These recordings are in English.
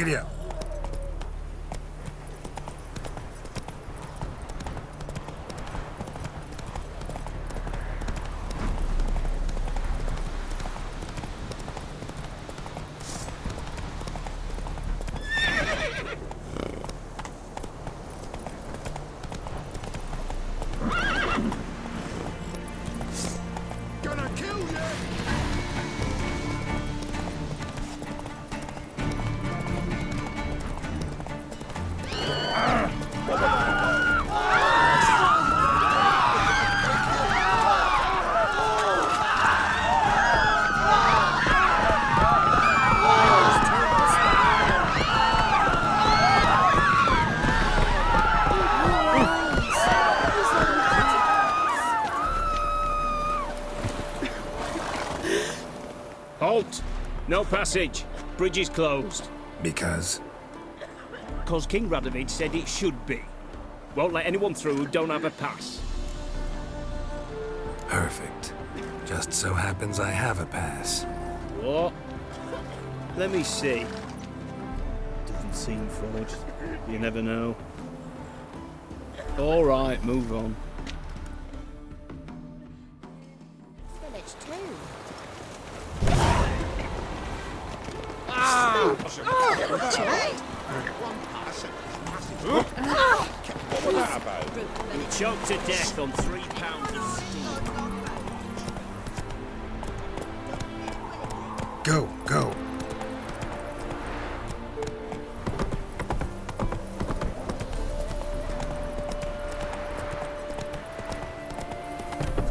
Giddy up. Halt! No passage. Bridge is closed. Because? Because King Radovid said it should be. Won't let anyone through who don't have a pass. Perfect. Just so happens I have a pass. What? Let me see. Doesn't seem forged. You never know. All right, move on. Village too. What was that about? You choked to death on 3 pounds of steel. Go, go.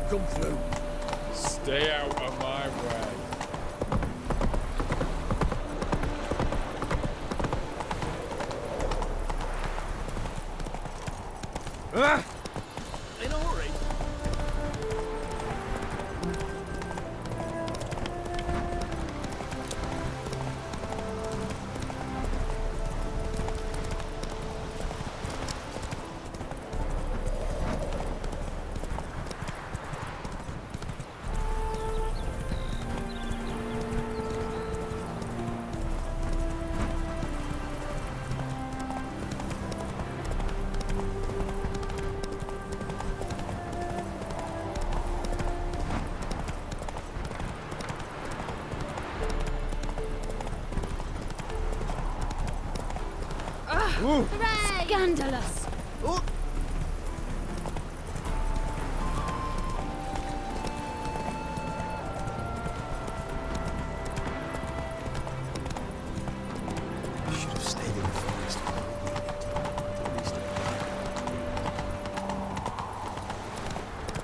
Come through. Stay out of my way. Ah! In a hurry. Hooray! Scandalous! Should have stayed in the forest.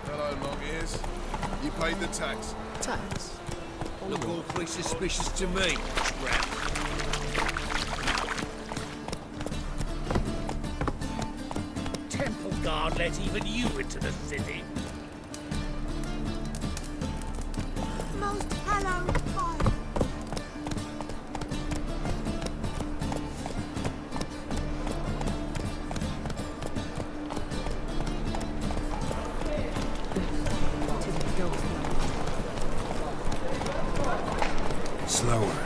Hello, long ears. You paid the tax. Tax? Look awfully suspicious to me, Scrap. Temple Guard let even you into the city. Most hallowed fire. Slower.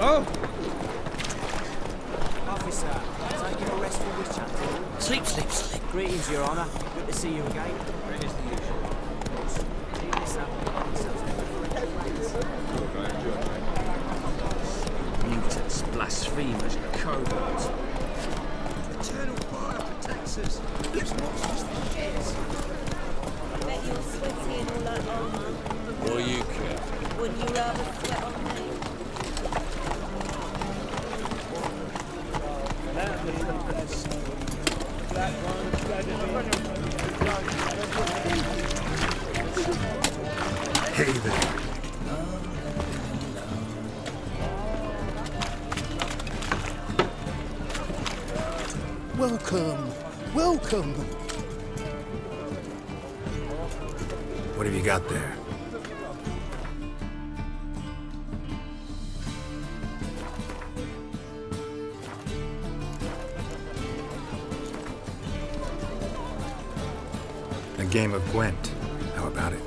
Oh! Officer, taking a rest from this chapter. Sleep, sleep, sleep. Greetings, Your Honour. Good to see you again. It is the usual. Mutants, blasphemers, cowards. Eternal fire protects us. It's monsters that cares. Bet you're sweaty in all that armour. What do you care? Wouldn't you rather sweat on me? Hey there. Welcome, welcome. What have you got there? A game of Gwent. How about it?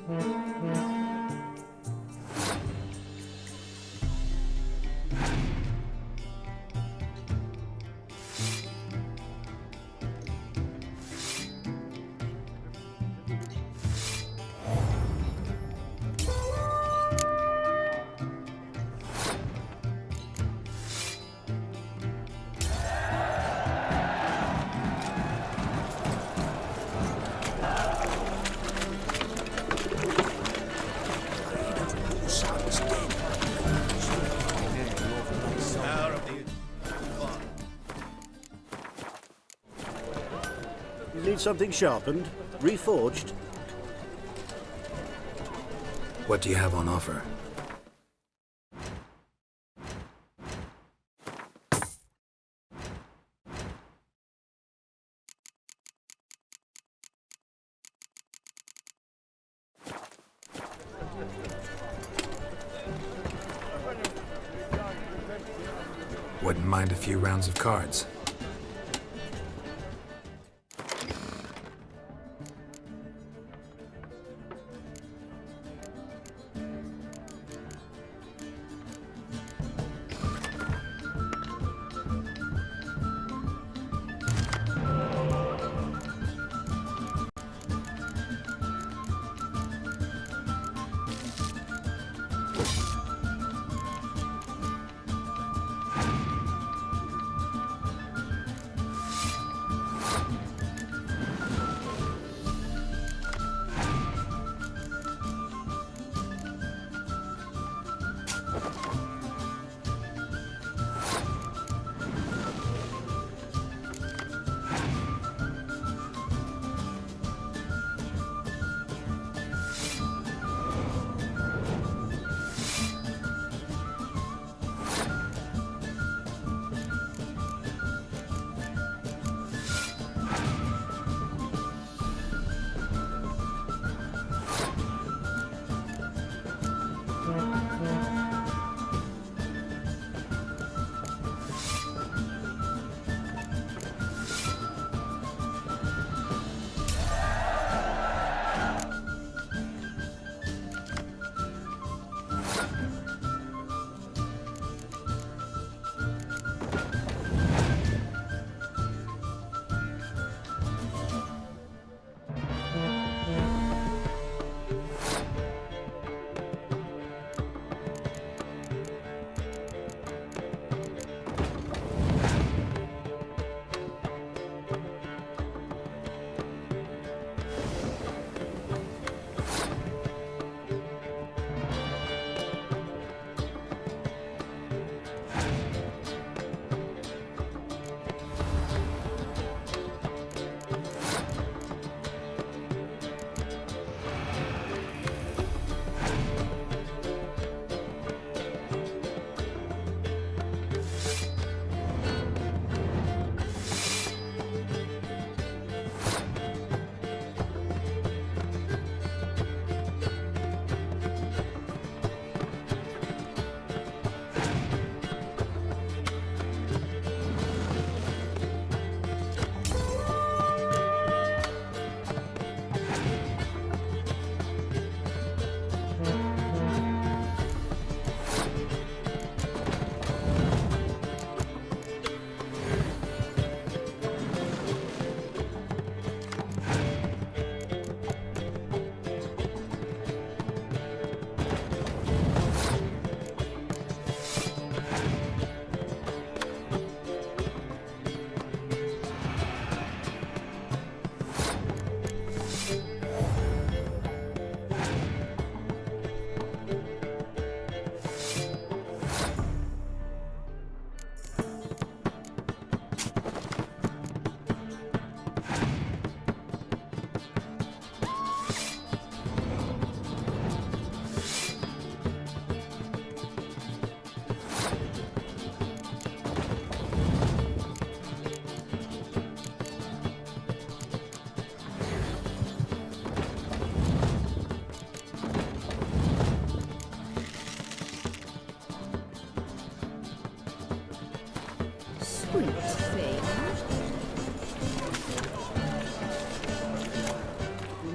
You need something sharpened? Reforged? What do you have on offer? Wouldn't mind a few rounds of cards.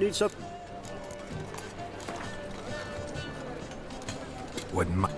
Need some... Wouldn't mind.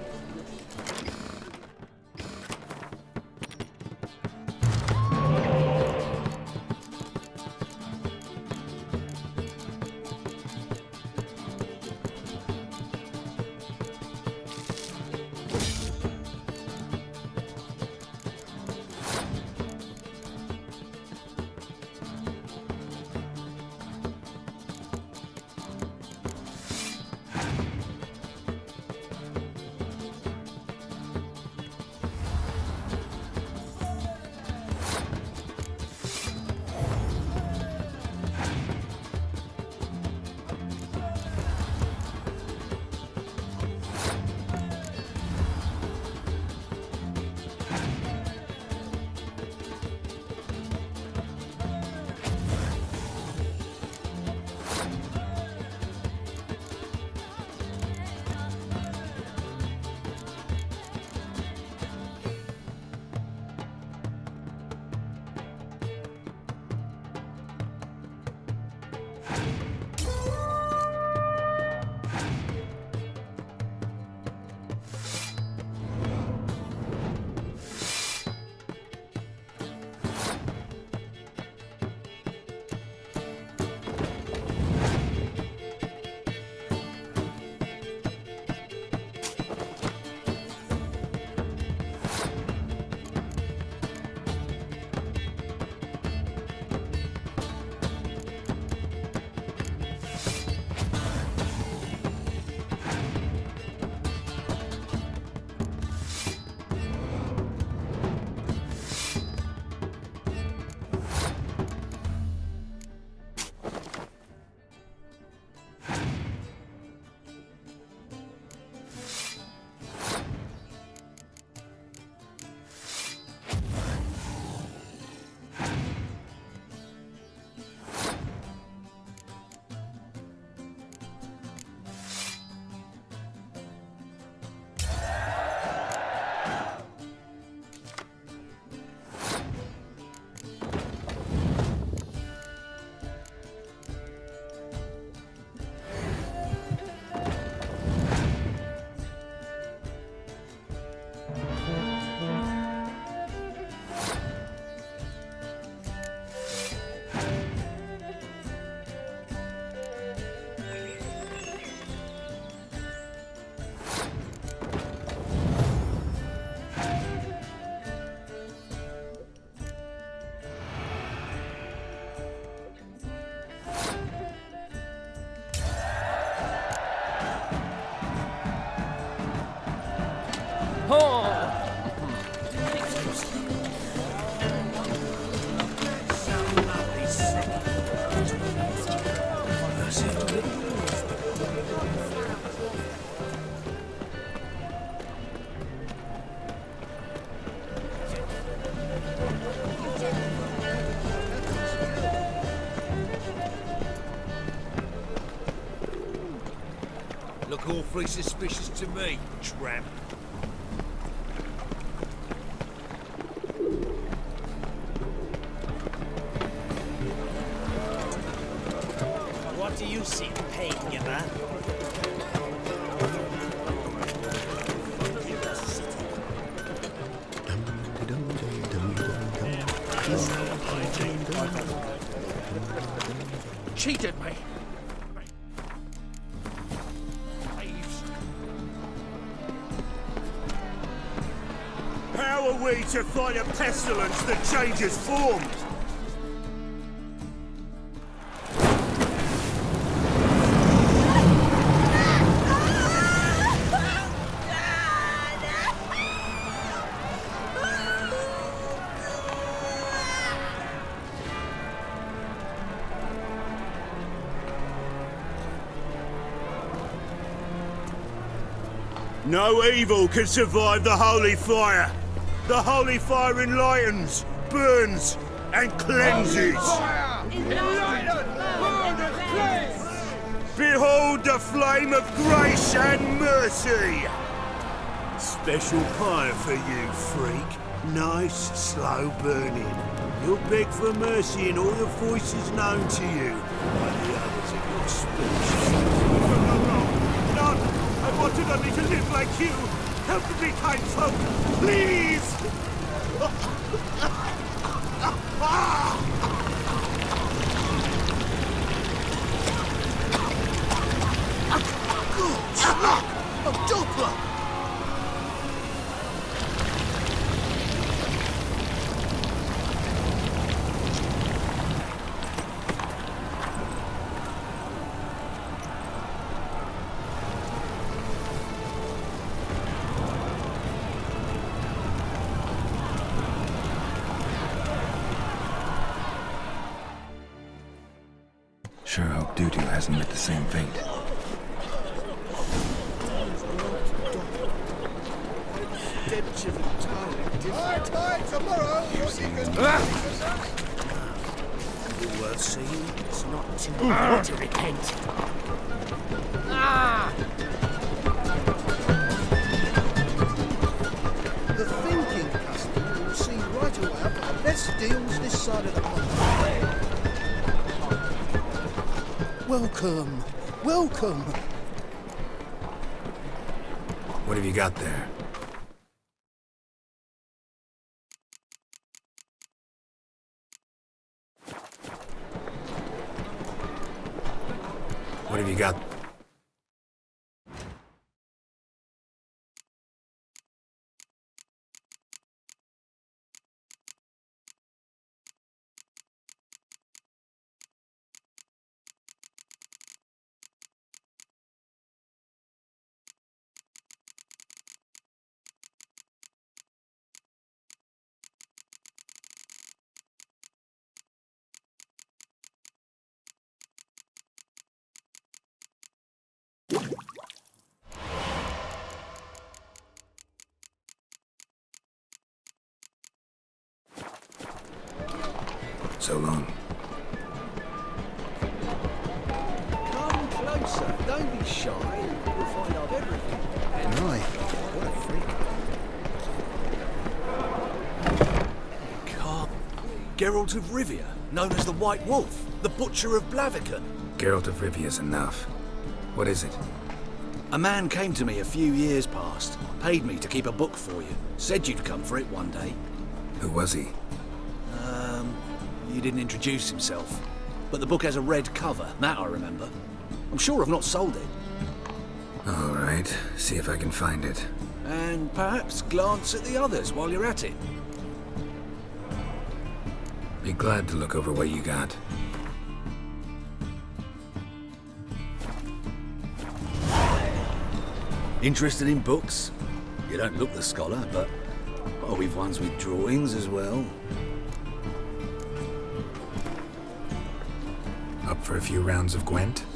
Look awfully suspicious to me, tramp. What do you see paying about? Cheated me. How are we to fight a pestilence that changes forms? No evil can survive the holy fire. The holy fire enlightens, burns, and cleanses. Behold the flame of grace and mercy. Special fire for you, freak. Nice, slow burning. You'll beg for mercy in all the voices known to you by the others of your species. No, I wanted only to live like you, help the big kind folk, please! Good luck! A doppler! Sure hope Doo-Doo hasn't met the same fate. Tomorrow, Worth seeing. It's not too late to repent. The thinking customer will see right away I've got the best deals this side of the pond. Welcome, welcome. What have you got there? What have you got? So long. Come closer, don't be shy. You'll find out everything. And I, what a freak. Carl. Geralt of Rivia, known as the White Wolf, the Butcher of Blaviken. Geralt of Rivia's enough. What is it? A man came to me a few years past, paid me to keep a book for you, said you'd come for it one day. Who was he? He didn't introduce himself, but the book has a red cover, that I remember. I'm sure I've not sold it. All right, see if I can find it. And perhaps glance at the others while you're at it. Be glad to look over what you got. Interested in books? You don't look the scholar, but we've ones with drawings as well. Up for a few rounds of Gwent?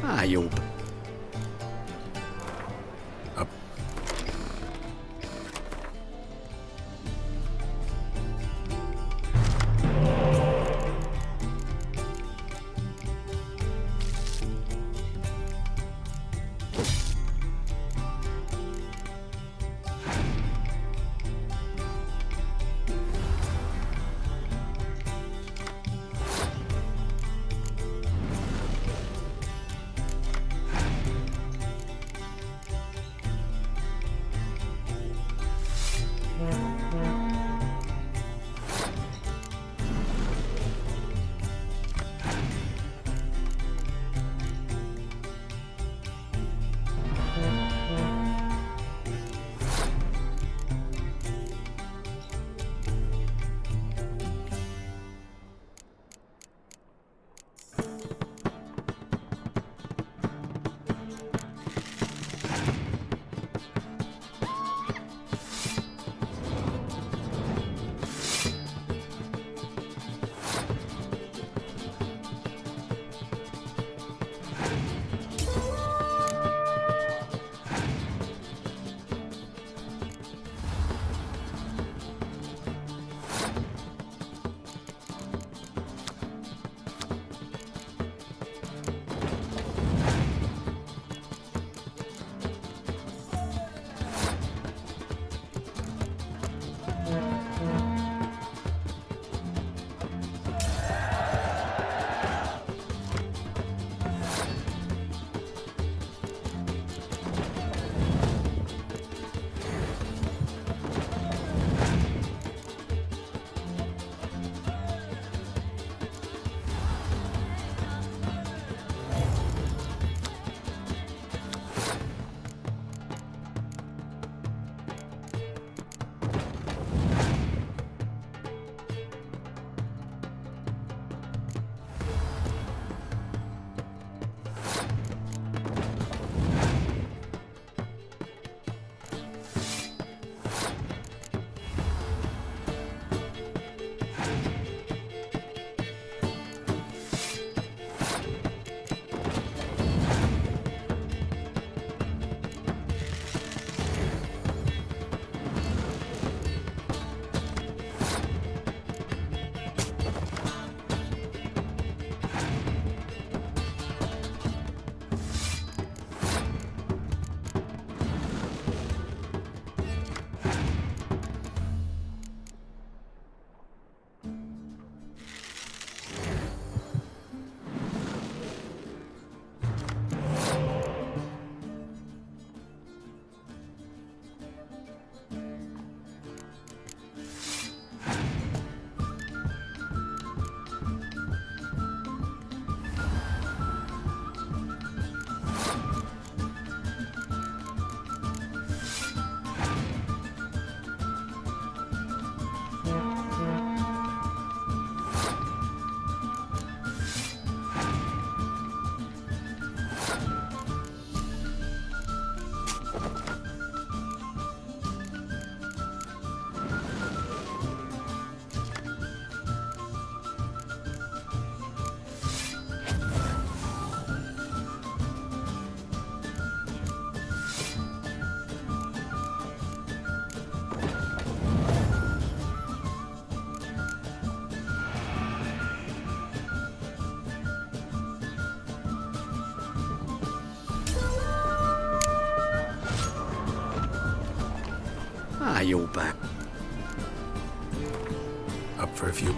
Ah, you'll... Up. Ah, you're back. Up for a few.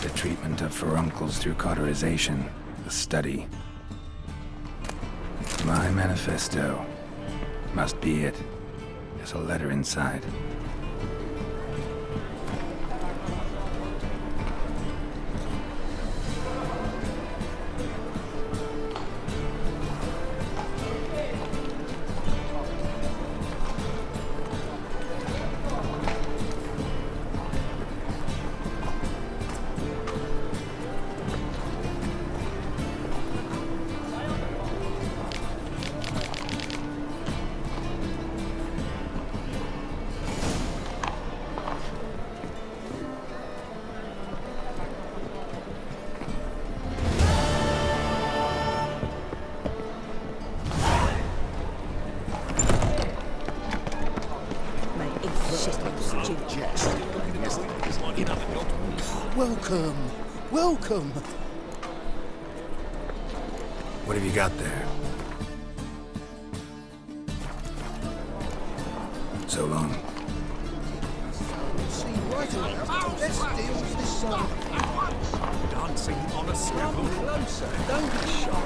The treatment of furuncles through cauterization. The study. My manifesto. Must be it. There's a letter inside. Welcome. Welcome. What have you got there? So long. See right around. Let's deal with this side. Dancing on a swivel. Closer. Don't be shy.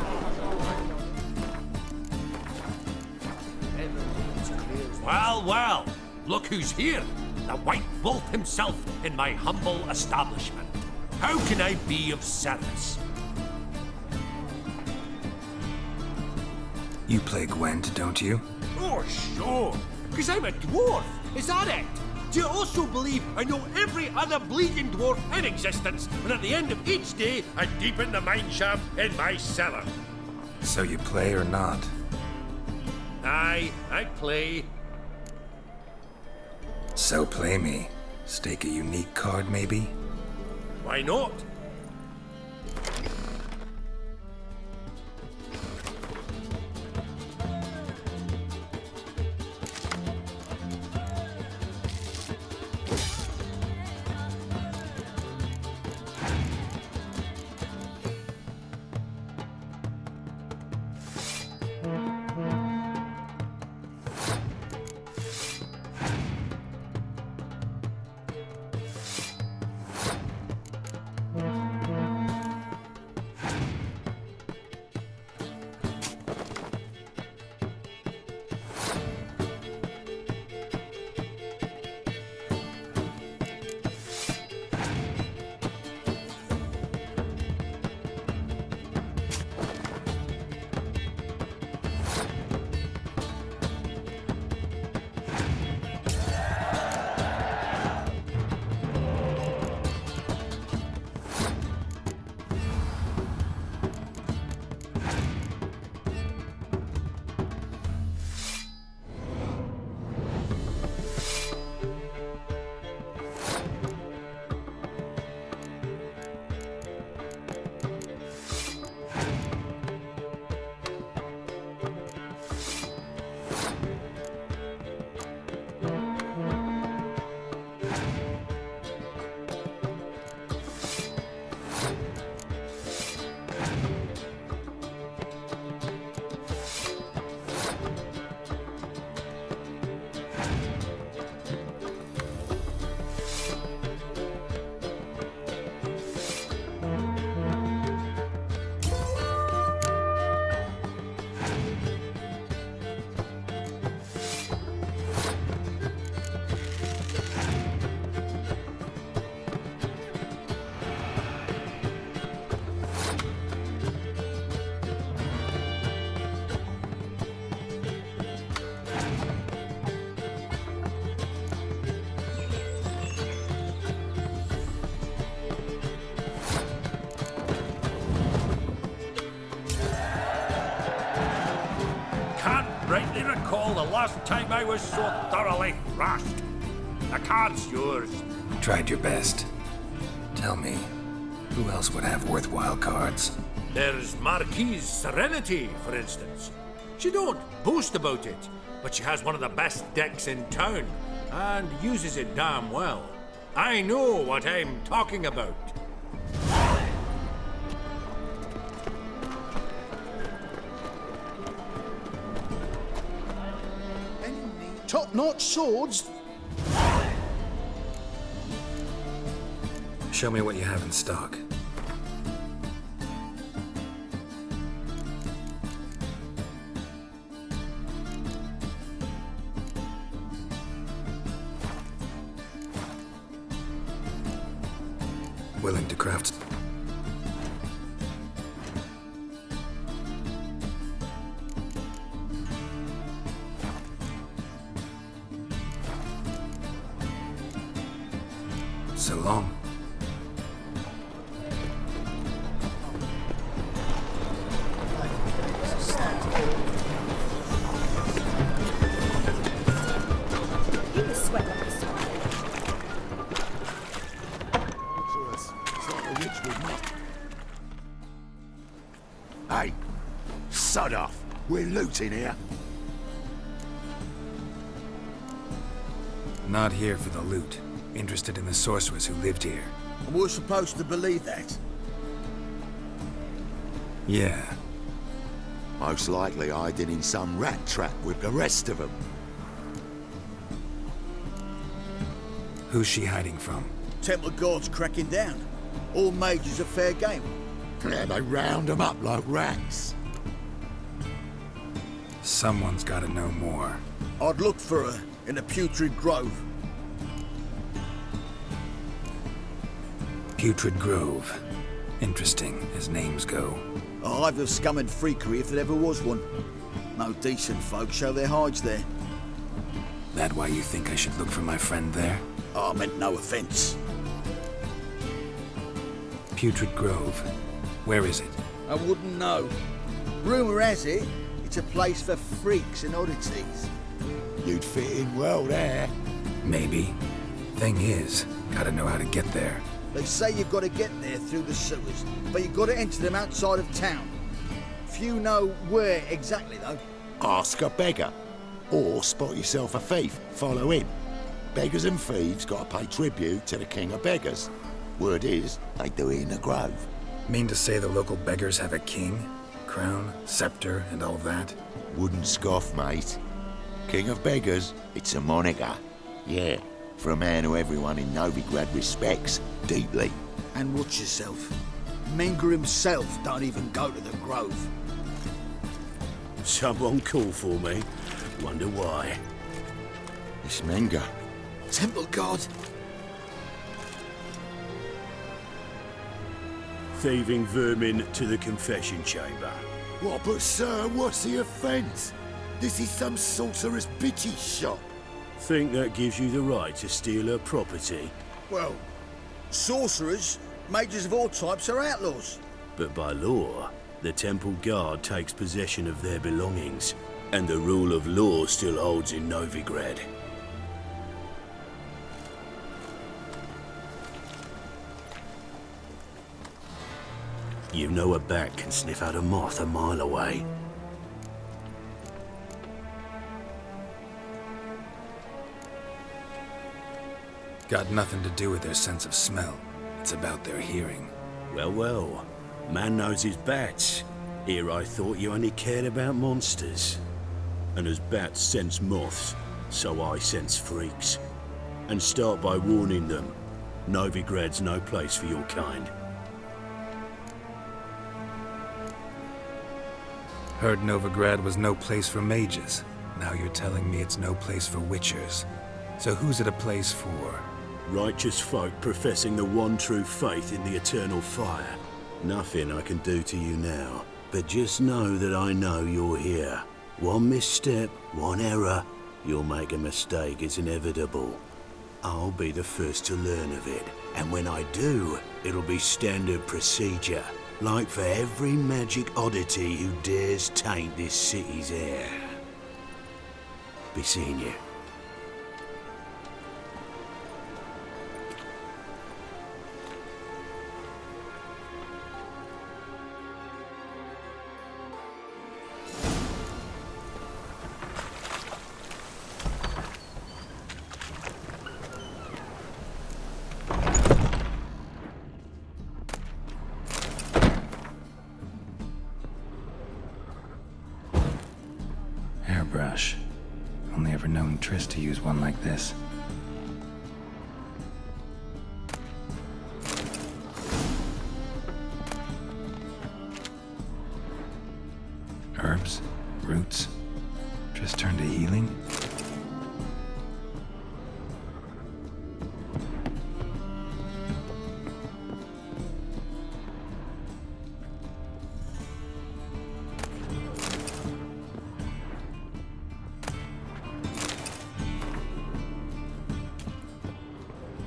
Well, well, look who's here. The White Wolf himself in my humble establishment. How can I be of service? You play Gwent, don't you? Oh, sure. Because I'm a dwarf. Is that it? Do you also believe I know every other bleeding dwarf in existence, and at the end of each day, I deepen the mine shaft in my cellar? So you play or not? Aye, I play. So play me. Stake a unique card, maybe? Why not? Rightly recall the last time I was so thoroughly thrashed. The card's yours. Tried your best. Tell me, who else would have worthwhile cards? There's Marquise Serenity, for instance. She don't boast about it, but she has one of the best decks in town, and uses it damn well. I know what I'm talking about. Top-notch swords. Show me what you have in stock. Willing to craft. So long. You must sweat like a swine. Hey, sod off. We're looting here. Not here for the loot. Interested in the sorceress who lived here. And we're supposed to believe that. Yeah. Most likely hiding in some rat trap with the rest of them. Who's she hiding from? Temple Guard's cracking down. All mages are fair game. Yeah, they round them up like rats. Someone's gotta know more. I'd look for her in the Putrid Grove. Putrid Grove. Interesting, as names go. A hive of scum and freakery if there ever was one. No decent folk show their hides there. That why you think I should look for my friend there? I meant no offence. Putrid Grove. Where is it? I wouldn't know. Rumour has it, it's a place for freaks and oddities. You'd fit in well there. Maybe. Thing is, gotta know how to get there. They say you've got to get there through the sewers, but you've got to enter them outside of town. Few know where exactly, though. Ask a beggar. Or spot yourself a thief. Follow him. Beggars and thieves got to pay tribute to the king of beggars. Word is, they do it in the grove. Mean to say the local beggars have a king? Crown, scepter, and all that? Wouldn't scoff, mate. King of beggars, it's a moniker. Yeah, for a man who everyone in Novigrad respects deeply. And watch yourself. Menger himself don't even go to the grove. Someone call for me. Wonder why. It's Menger. Temple Guard. Thieving vermin to the confession chamber. What, but sir, what's the offence? This is some sorcerer's bitch's shop. Think that gives you the right to steal her property? Well, sorcerers, mages of all types are outlaws. But by law, the Temple Guard takes possession of their belongings, and the rule of law still holds in Novigrad. You know a bat can sniff out a moth a mile away. Got nothing to do with their sense of smell. It's about their hearing. Well, well. Man knows his bats. Here I thought you only cared about monsters. And as bats sense moths, so I sense freaks. And start by warning them. Novigrad's no place for your kind. Heard Novigrad was no place for mages. Now you're telling me it's no place for witchers. So who's it a place for? Righteous folk professing the one true faith in the eternal fire. Nothing I can do to you now, but just know that I know you're here. One misstep, one error, you'll make a mistake, it's inevitable. I'll be the first to learn of it, and when I do, it'll be standard procedure, like for every magic oddity who dares taint this city's air. Be seeing you. Hairbrush. Only ever known Triss to use one like this. Herbs, roots. Just turned to healing?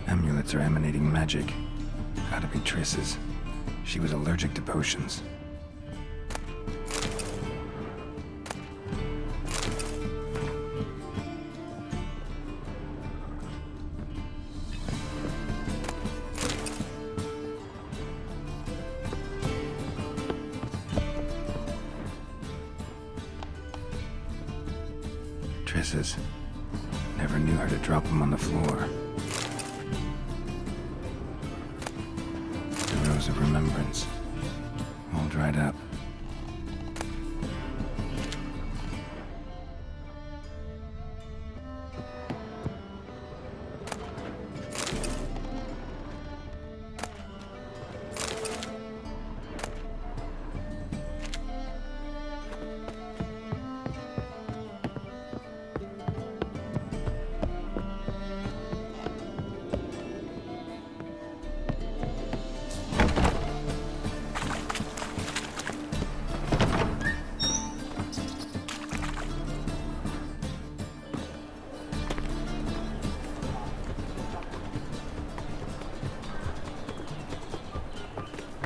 Amulets are emanating magic. Gotta be Triss's. She was allergic to potions. Triss's. Never knew her to drop them on the floor. The Rose of Remembrance. All dried up.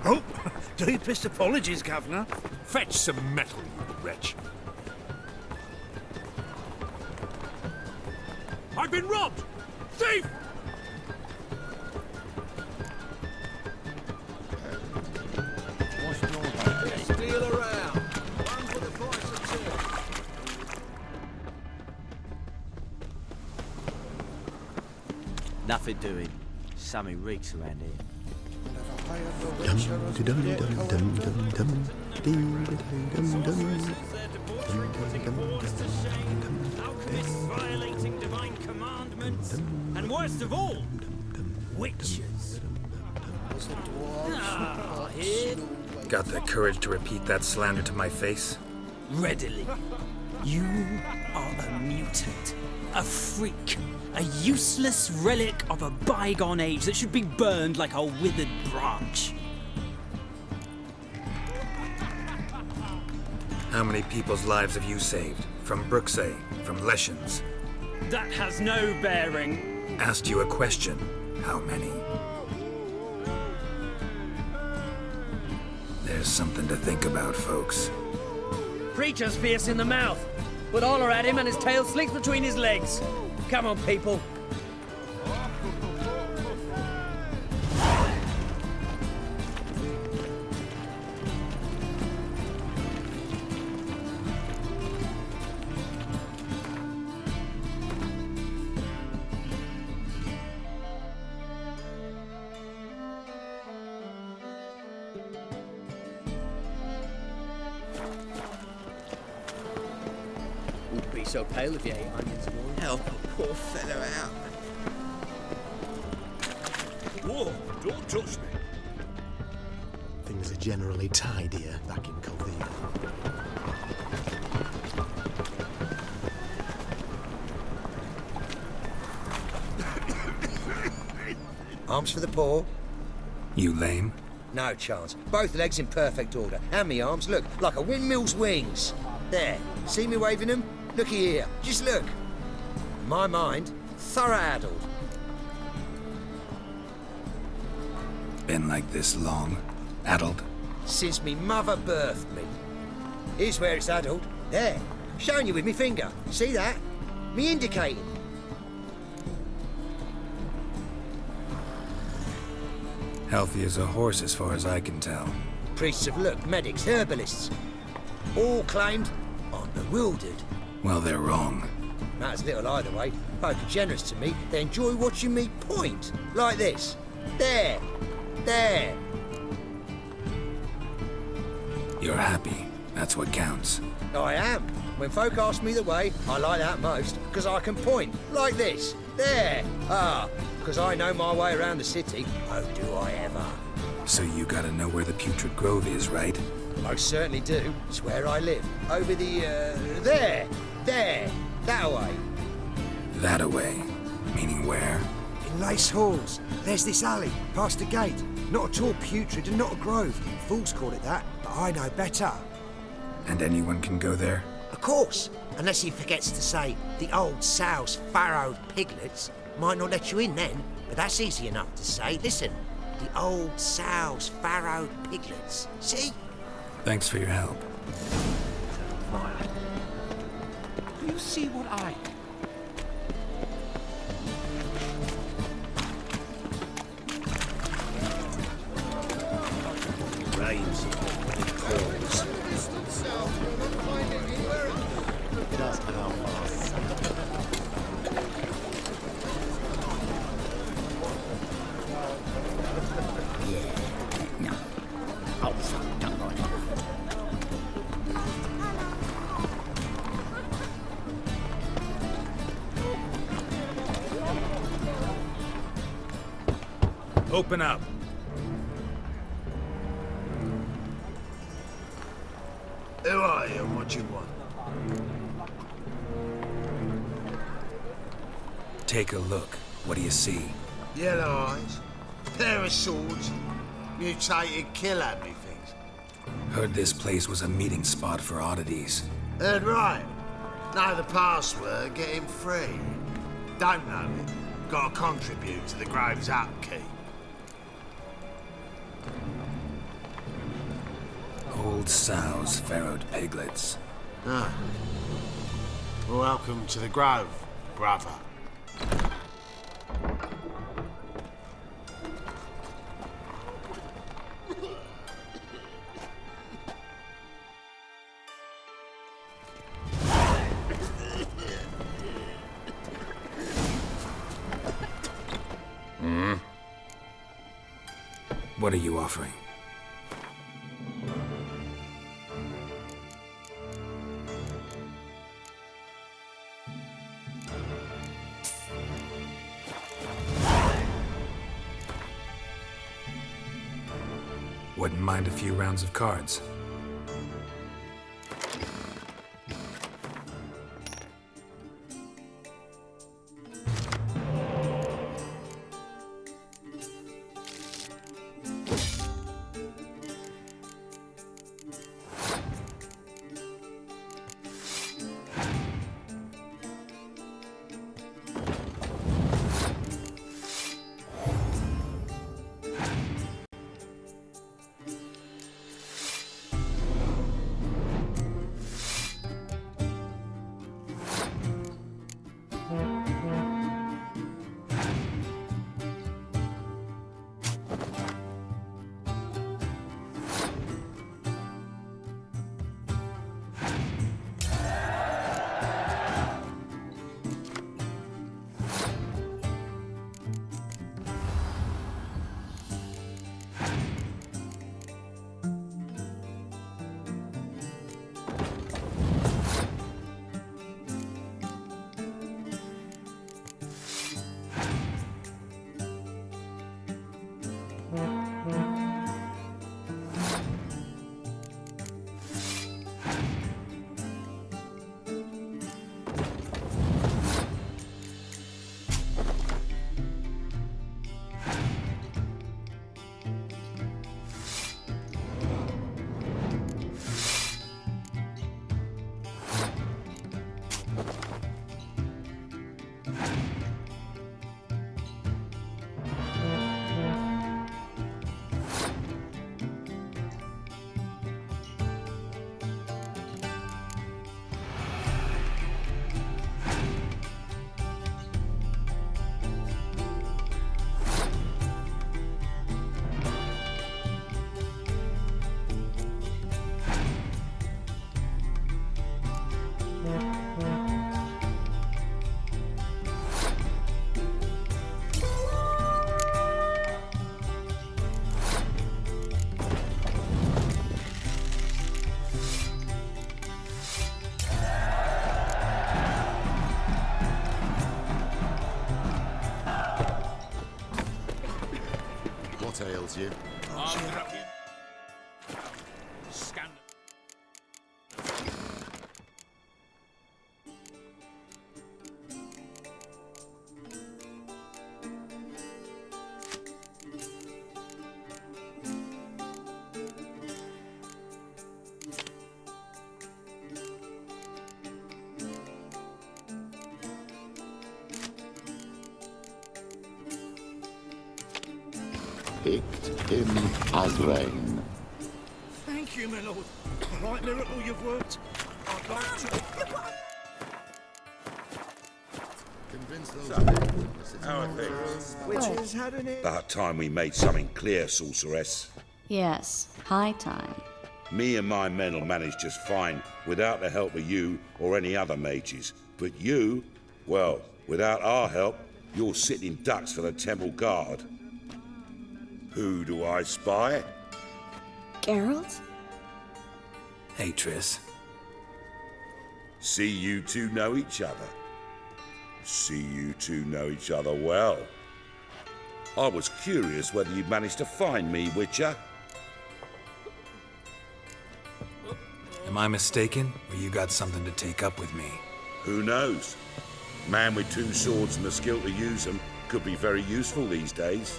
Oh, deepest apologies, Governor. Fetch some metal, you wretch. I've been robbed! Thief! Steal around. One for the price of two. Nothing doing. Something reeks around here. Violating divine commandments, and worst of all, witches. Here, Got the courage to repeat that slander to my face? readily. You are a mutant, a freak, a useless relic of a bygone age that should be burned like a withered branch. How many people's lives have you saved? From Brooksay, from Leshens? That has no bearing. Asked you a question. How many? There's something to think about, folks. Preacher's fierce in the mouth, but holler at him and his tail slinks between his legs. Come on, people. Wouldn't be so pale if you ate onions and all. Help a poor fellow out. Whoa, don't touch me. Things are generally tidier back in Caldea. Arms for the poor? You lame? No chance. Both legs in perfect order. And me arms, look, like a windmill's wings. There, see me waving them? Looky here, just look. My mind, thorough addled. Been like this long? Addled? Since me mother birthed me. Here's where it's addled. There, showing you with me finger. See that? Me indicating. Healthy as a horse as far as I can tell. Priests of look, medics, herbalists. All claimed I'm bewildered. Well, they're wrong. Matters little either way. Folk are generous to me. They enjoy watching me point. Like this. There. There. You're happy. That's what counts. I am. When folk ask me the way, I like that most, because I can point. Like this. There. Ah, because I know my way around the city. Oh, do I ever. So you gotta know where the Putrid Grove is, right? Most certainly do. It's where I live. Over the, there, that way. That-a-way. Meaning where? In Lace Halls. There's this alley, past the gate. Not at all putrid and not a grove. Fools call it that, but I know better. And anyone can go there? Of course, unless he forgets to say the old sow's farrowed piglets. Might not let you in then, but that's easy enough to say. Listen, the old sow's farrowed piglets. See? Thanks for your help. Do you see what I... Rains. It pours. Open up. Who are you and what you want? Take a look. What do you see? Yellow eyes, pair of swords, mutated killer me things. Heard this place was a meeting spot for oddities. Heard right. Know the password, get him free. Don't know it. Gotta contribute to the Grove's upkeep. Old sows, farrowed piglets. Ah. Welcome to the Grove, brother. What are you offering? Wouldn't mind a few rounds of cards. What ails you? Picked him as rain. Thank you, my lord. Right miracle you've worked. I'd like to... Convince those How are things? Witches had an About time we made something clear, sorceress. Yes, high time. Me and my men will manage just fine without the help of you or any other mages. But you, well, without our help, you're sitting ducks for the temple guard. Who do I spy? Geralt? Hey, Triss. See you two know each other. See you two know each other well. I was curious whether you'd managed to find me, Witcher. Am I mistaken, or you got something to take up with me? Who knows? Man with two swords and the skill to use them could be very useful these days.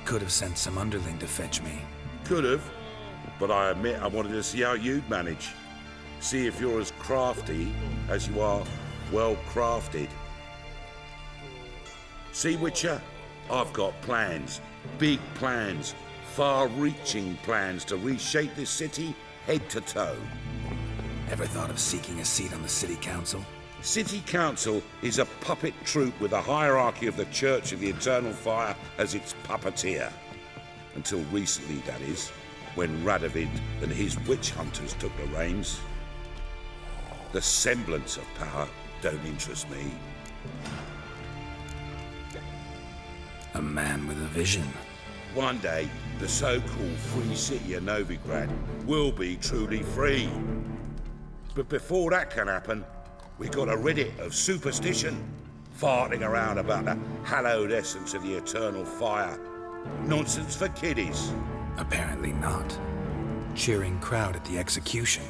Could have sent some underling to fetch me. Could have, but I admit I wanted to see how you'd manage. See if you're as crafty as you are well crafted. See, Witcher, I've got plans, big plans, far-reaching plans to reshape this city head to toe. Ever thought of seeking a seat on the city council? City Council is a puppet troupe with a hierarchy of the Church of the Eternal Fire as its puppeteer. Until recently, that is, when Radovid and his witch hunters took the reins. The semblance of power don't interest me. A man with a vision. One day, the so-called free city of Novigrad will be truly free. But before that can happen, we gotta rid it of superstition, farting around about the hallowed essence of the eternal fire. Nonsense for kiddies. Apparently not. Cheering crowd at the execution.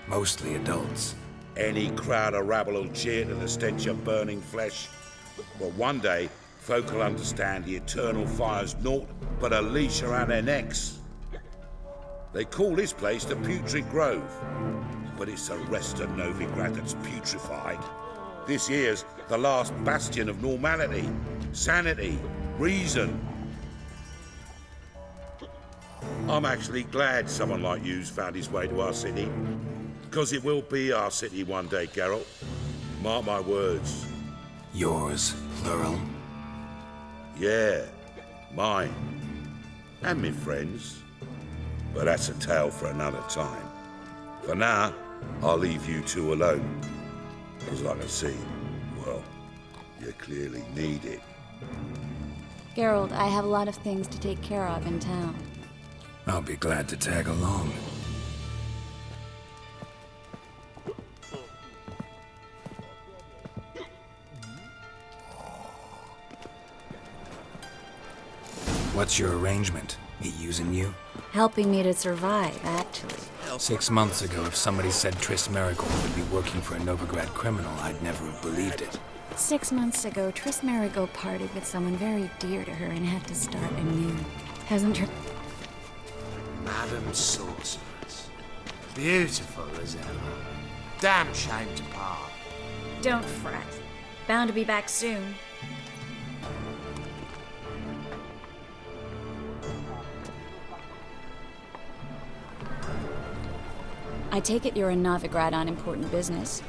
Mostly adults. Any crowd of rabble will cheer to the stench of burning flesh. But one day, folk will understand the eternal fire's naught but a leash around their necks. They call this place the Putrid Grove. But it's the rest of Novigrad that's putrefied. This here's the last bastion of normality, sanity, reason. I'm actually glad someone like you's found his way to our city. Because it will be our city one day, Geralt. Mark my words. Yours, plural? Yeah, mine. And me friends. But that's a tale for another time. For now, I'll leave you two alone. As I can see, well, you clearly need it. Geralt, I have a lot of things to take care of in town. I'll be glad to tag along. What's your arrangement? He using you? Helping me to survive, actually. 6 months ago, if somebody said Triss Merigold would be working for a Novigrad criminal, I'd never have believed it. 6 months ago, Triss Merigold parted with someone very dear to her and had to start anew. Hasn't her... Madam Sorceress. Beautiful as ever. Damn shame to part. Don't fret. Bound to be back soon. I take it you're in Novigrad on important business.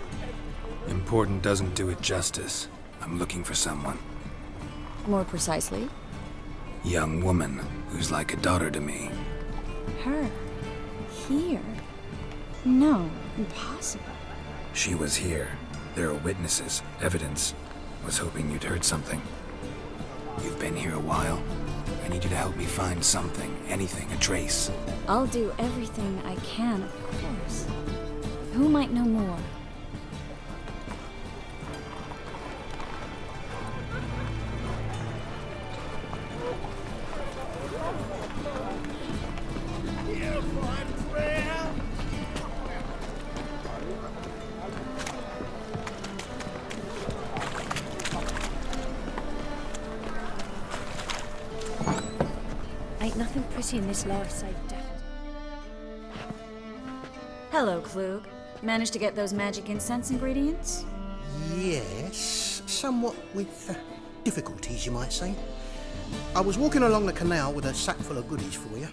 Important doesn't do it justice. I'm looking for someone. More precisely? Young woman who's like a daughter to me. Her? Here? No, impossible. She was here. There are witnesses, evidence. Was hoping you'd heard something. You've been here a while. I need you to help me find something, anything, a trace. I'll do everything I can, of course. Who might know more? never seen this life so daft. Hello, Klug. Managed to get those magic incense ingredients? Yes, somewhat with difficulties, you might say. I was walking along the canal with a sack full of goodies for you.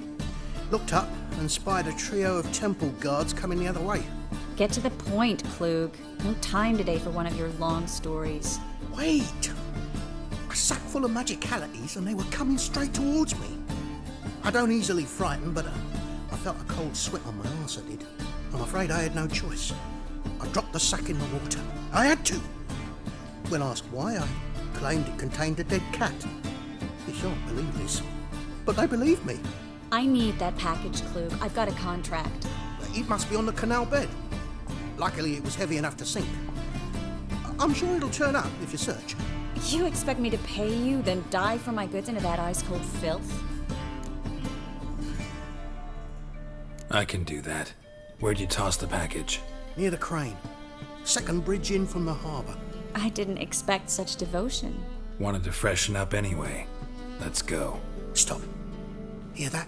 Looked up and spied a trio of temple guards coming the other way. Get to the point, Klug. No time today for one of your long stories. Wait! A sack full of magicalities and they were coming straight towards me. I don't easily frighten, but I felt a cold sweat on my arse, I did. I'm afraid I had no choice. I dropped the sack in the water. I had to! When asked why, I claimed it contained a dead cat. You shan't believe this, but they believed me. I need that package, Klug. I've got a contract. It must be on the canal bed. Luckily, it was heavy enough to sink. I'm sure it'll turn up if you search. You expect me to pay you, then dive for my goods into that ice-cold filth? I can do that. Where'd you toss the package? Near the crane. Second bridge in from the harbour. I didn't expect such devotion. Wanted to freshen up anyway. Let's go. Stop. Hear that?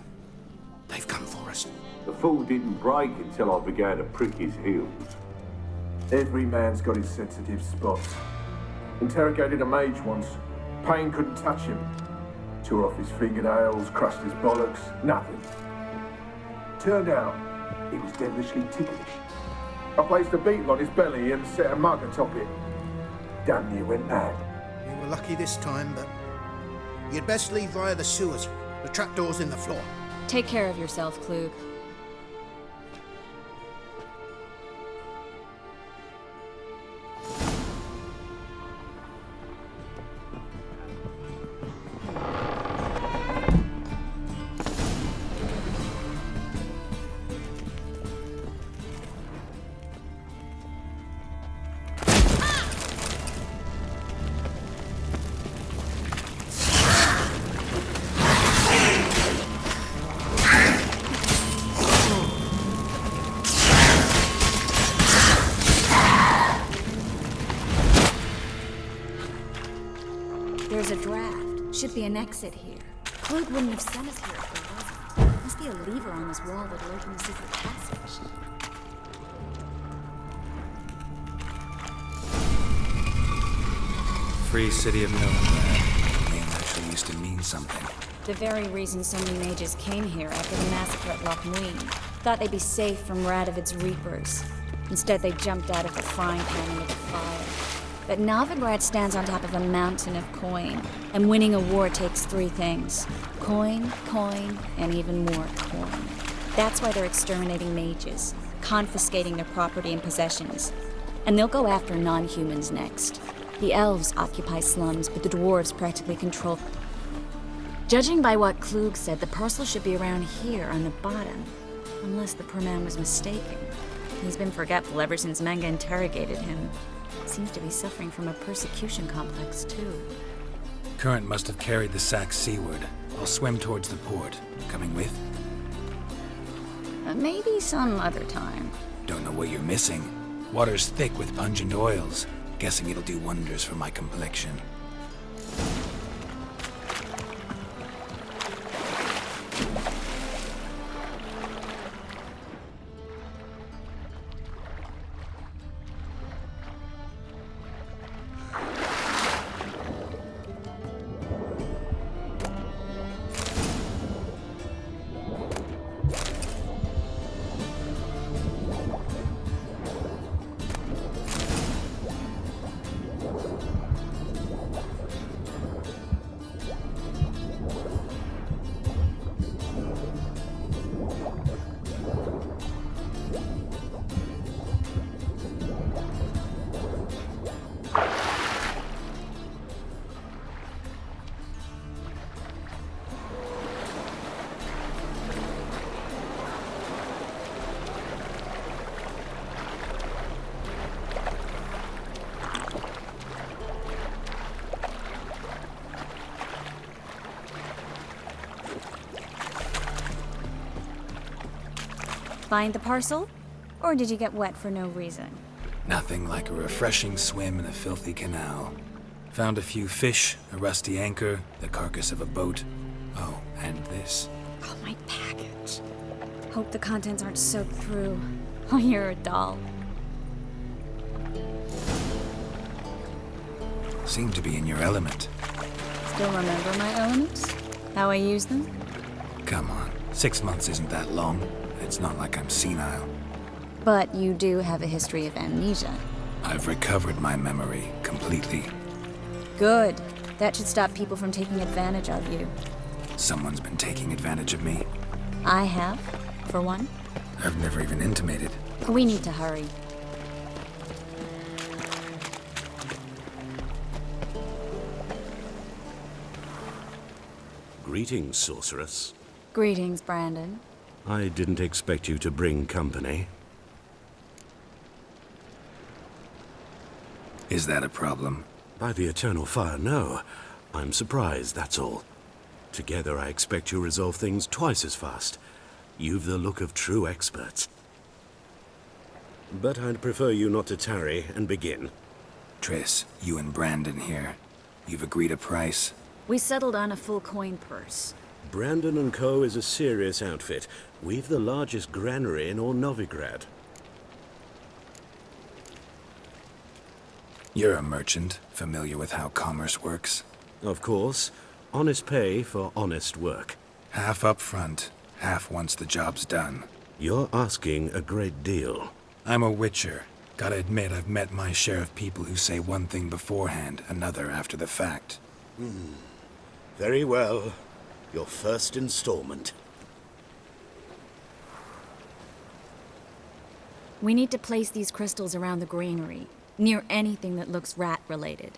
They've come for us. The fool didn't break until I began to prick his heels. Every man's got his sensitive spots. Interrogated a mage once. Pain couldn't touch him. Tore off his fingernails, crushed his bollocks, nothing. Turned out, he was devilishly ticklish. I placed a beetle on his belly and set a mug atop it. Damn near went mad. You were lucky this time, but you'd best leave via the sewers. The trapdoor's in the floor. Take care of yourself, Klug. There's a draft. Should be an exit here. Klug wouldn't have sent us here if there wasn't. Must be a lever on this wall that'll open the secret passage. Free City of Novigrad. The name actually used to mean something. The very reason so many mages came here after the massacre at Loch Muin. Thought they'd be safe from Radovid's reapers. Instead, they jumped out of the frying pan into the fire. But Novigrad stands on top of a mountain of coin, and winning a war takes three things. Coin, coin, and even more coin. That's why they're exterminating mages, confiscating their property and possessions. And they'll go after non-humans next. The elves occupy slums, but the dwarves practically control. Judging by what Klug said, the parcel should be around here on the bottom. Unless the poor man was mistaken. He's been forgetful ever since Manga interrogated him. Seems to be suffering from a persecution complex, too. Current must have carried the sack seaward. I'll swim towards the port. Coming with? Maybe some other time. Don't know what you're missing. Water's thick with pungent oils. Guessing it'll do wonders for my complexion. Find the parcel? Or did you get wet for no reason? Nothing like a refreshing swim in a filthy canal. Found a few fish, a rusty anchor, the carcass of a boat. Oh, and this. Oh, my package. Hope the contents aren't soaked through. Oh, you're a doll. Seem to be in your element. Still remember my elements? How I use them? Come on, 6 months isn't that long. It's not like I'm senile. But you do have a history of amnesia. I've recovered my memory completely. Good. That should stop people from taking advantage of you. Someone's been taking advantage of me. I have, for one. I've never even intimated. We need to hurry. Greetings, sorceress. Greetings, Brandon. I didn't expect you to bring company. Is that a problem? By the eternal fire, no. I'm surprised, that's all. Together, I expect you resolve things twice as fast. You've the look of true experts. But I'd prefer you not to tarry and begin. Triss, you and Brandon here. You've agreed a price? We settled on a full coin purse. Brandon & Co. is a serious outfit. We've the largest granary in all Novigrad. You're a merchant, familiar with how commerce works? Of course. Honest pay for honest work. Half up front, half once the job's done. You're asking a great deal. I'm a witcher. Gotta admit, I've met my share of people who say one thing beforehand, another after the fact. Very well. Your first installment. We need to place these crystals around the granary, near anything that looks rat-related.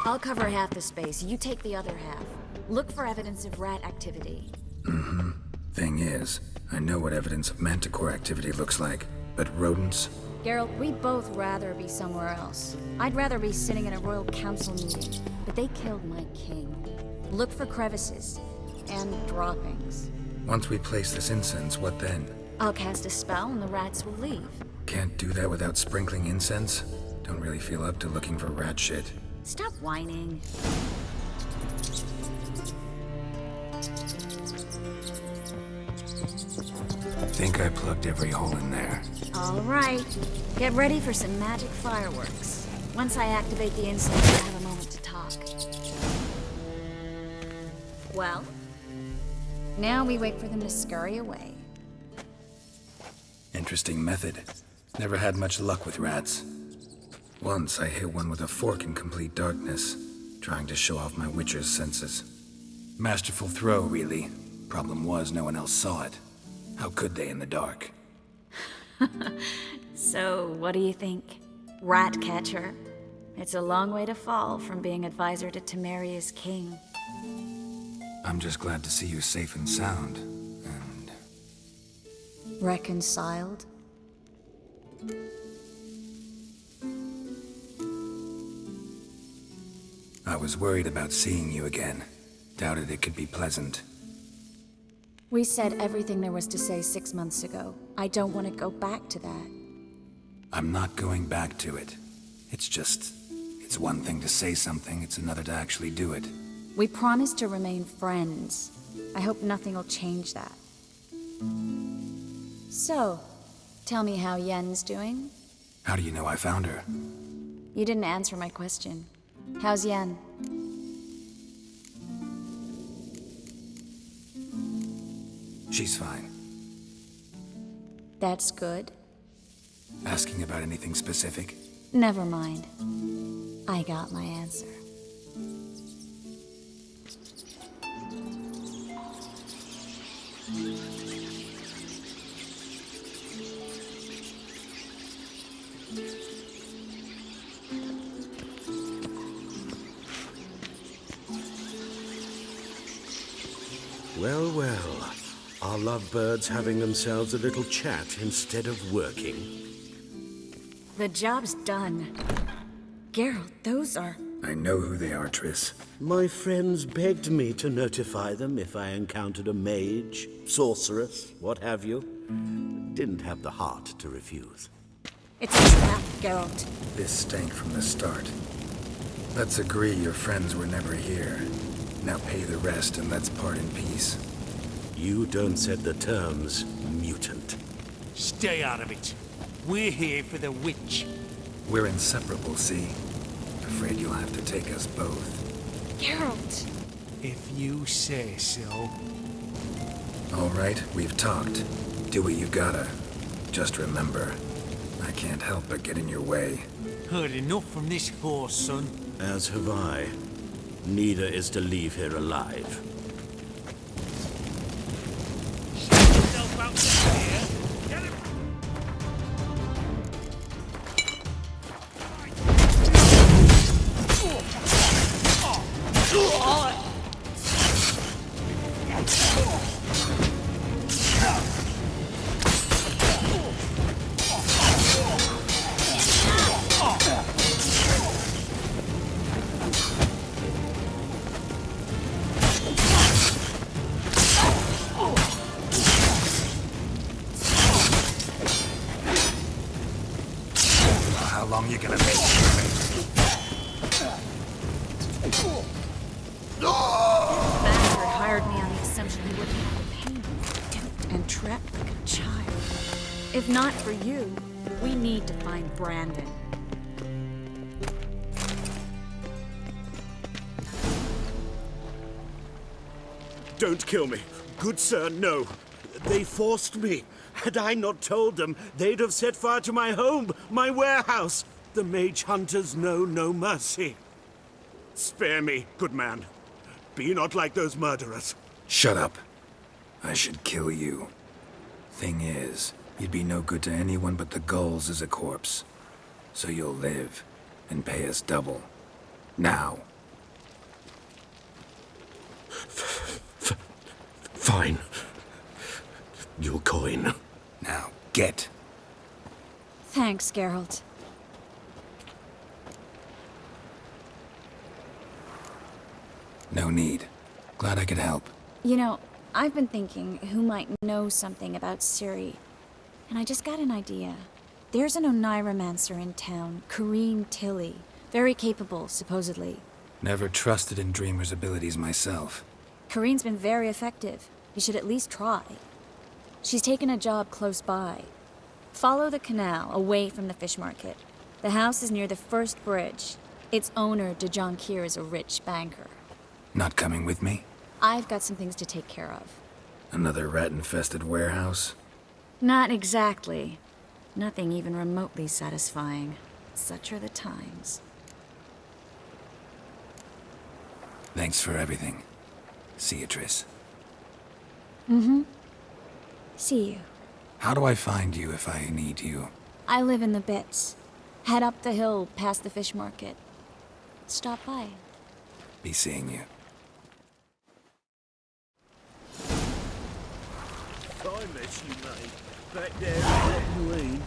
I'll cover half the space, you take the other half. Look for evidence of rat activity. Thing is, I know what evidence of manticore activity looks like, but rodents? Geralt, we'd both rather be somewhere else. I'd rather be sitting in a royal council meeting, but they killed my king. Look for crevices and droppings. Once we place this incense, what then? I'll cast a spell and the rats will leave. Can't do that without sprinkling incense? Don't really feel up to looking for rat shit. Stop whining. Think I plugged every hole in there. All right. Get ready for some magic fireworks. Once I activate the incense, we'll have a moment to talk. Well, now we wait for them to scurry away. Interesting method. Never had much luck with rats. Once I hit one with a fork in complete darkness, trying to show off my witcher's senses. Masterful throw, really. Problem was, no one else saw it. How could they in the dark? So, what do you think? Rat catcher? It's a long way to fall from being advisor to Temeria's king. I'm just glad to see you safe and sound, and... Reconciled? I was worried about seeing you again. Doubted it could be pleasant. We said everything there was to say 6 months ago. I don't want to go back to that. I'm not going back to it. It's one thing to say something, it's another to actually do it. We promised to remain friends. I hope nothing will change that. So, tell me how Yen's doing? How do you know I found her? You didn't answer my question. How's Yen? She's fine. That's good. Asking about anything specific? Never mind. I got my answer. Well, well. Are lovebirds having themselves a little chat instead of working? The job's done. Geralt, those are... I know who they are, Triss. My friends begged me to notify them if I encountered a mage, sorceress, what have you. Didn't have the heart to refuse. It's a trap, Geralt. This stank from the start. Let's agree your friends were never here. Now pay the rest and let's part in peace. You don't set the terms, mutant. Stay out of it. We're here for the witch. We're inseparable, see? Afraid you'll have to take us both. Geralt! If you say so. All right, we've talked. Do what you gotta. Just remember, I can't help but get in your way. Heard enough from this horse, son. As have I. Neither is to leave here alive. How long you gonna make Banker hired me on the assumption he wouldn't have to pay me. And trapped like a child. If not for you, we need to find Brandon. Don't kill me. Good sir, no. They forced me. Had I not told them, they'd have set fire to my home, my warehouse. The mage hunters know no mercy. Spare me, good man. Be not like those murderers. Shut up. I should kill you. Thing is, you'd be no good to anyone but the gulls as a corpse. So you'll live and pay us double. Now. Fine. Your coin. Now, get. Thanks, Geralt. No need. Glad I could help. You know, I've been thinking who might know something about Ciri. And I just got an idea. There's an Oneiromancer in town, Kareen Tilly. Very capable, supposedly. Never trusted in Dreamer's abilities myself. Kareen's been very effective. You should at least try. She's taken a job close by. Follow the canal, away from the fish market. The house is near the first bridge. Its owner, Dejon Kier, is a rich banker. Not coming with me? I've got some things to take care of. Another rat-infested warehouse? Not exactly. Nothing even remotely satisfying. Such are the times. Thanks for everything. See you, Triss. Mm-hmm. See you. How do I find you if I need you? I live in the Bits. Head up the hill past the fish market. Stop by. Be seeing you. Fine mess you made. Back there in Wayne.